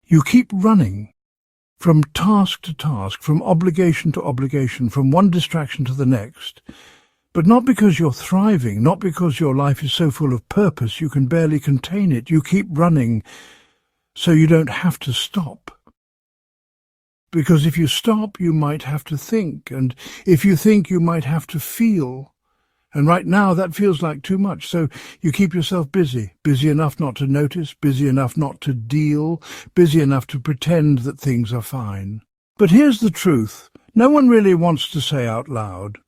You keep running from task to task, from obligation to obligation, from one distraction to the next. But not because you're thriving, not because your life is so full of purpose you can barely contain it. You keep running so you don't have to stop. Because if you stop, you might have to think, and if you think, you might have to feel. And right now, that feels like too much, so you keep yourself busy, busy enough not to notice, busy enough not to deal, busy enough to pretend that things are fine. But here's the truth. No one really wants to say out loud.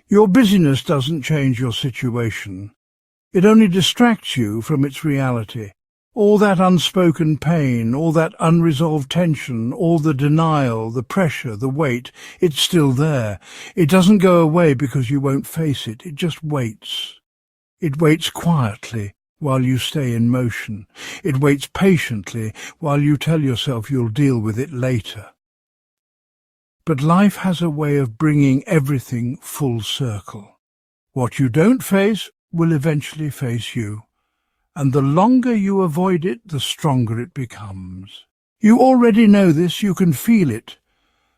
Your busyness doesn't change your situation. It only distracts you from its reality. All that unspoken pain, all that unresolved tension, all the denial, the pressure, the weight, it's still there. It doesn't go away because you won't face it. It just waits. It waits quietly while you stay in motion. It waits patiently while you tell yourself you'll deal with it later. But life has a way of bringing everything full circle. What you don't face will eventually face you. And the longer you avoid it, the stronger it becomes. You already know this, you can feel it.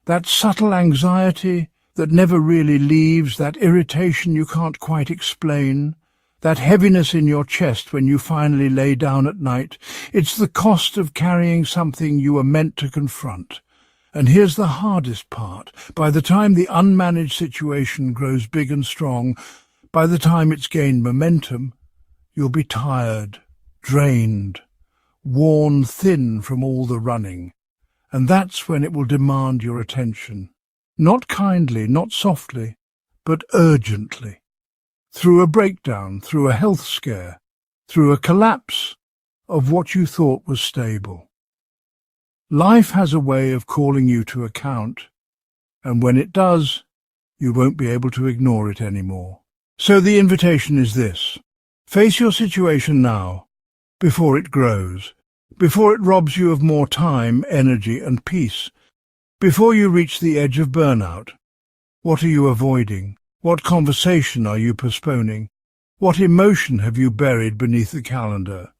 That subtle anxiety that never really leaves, that irritation you can't quite explain, that heaviness in your chest when you finally lay down at night, it's the cost of carrying something you were meant to confront. And here's the hardest part. By the time the unmanaged situation grows big and strong, by the time it's gained momentum, you'll be tired, drained, worn thin from all the running, and that's when it will demand your attention. Not kindly, not softly, but urgently. Through a breakdown, through a health scare, through a collapse of what you thought was stable. Life has a way of calling you to account, and when it does, you won't be able to ignore it anymore. So the invitation is this. Face your situation now, before it grows, before it robs you of more time, energy and peace, before you reach the edge of burnout. What are you avoiding? What conversation are you postponing? What emotion have you buried beneath the calendar?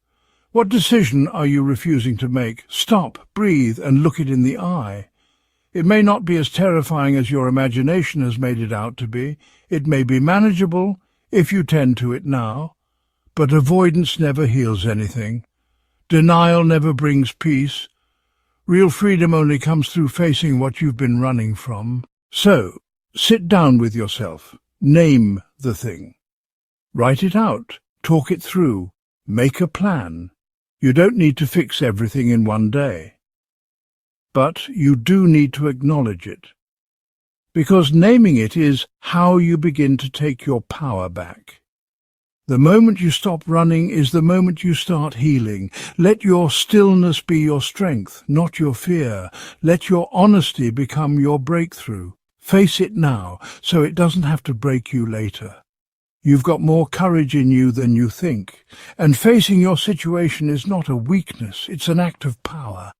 What decision are you refusing to make? Stop, breathe, and look it in the eye. It may not be as terrifying as your imagination has made it out to be. It may be manageable if you tend to it now. But avoidance never heals anything. Denial never brings peace. Real freedom only comes through facing what you've been running from. So, sit down with yourself. Name the thing. Write it out. Talk it through. Make a plan. You don't need to fix everything in one day. But you do need to acknowledge it. Because naming it is how you begin to take your power back. The moment you stop running is the moment you start healing. Let your stillness be your strength, not your fear. Let your honesty become your breakthrough. Face it now, so it doesn't have to break you later. You've got more courage in you than you think, and facing your situation is not a weakness, it's an act of power.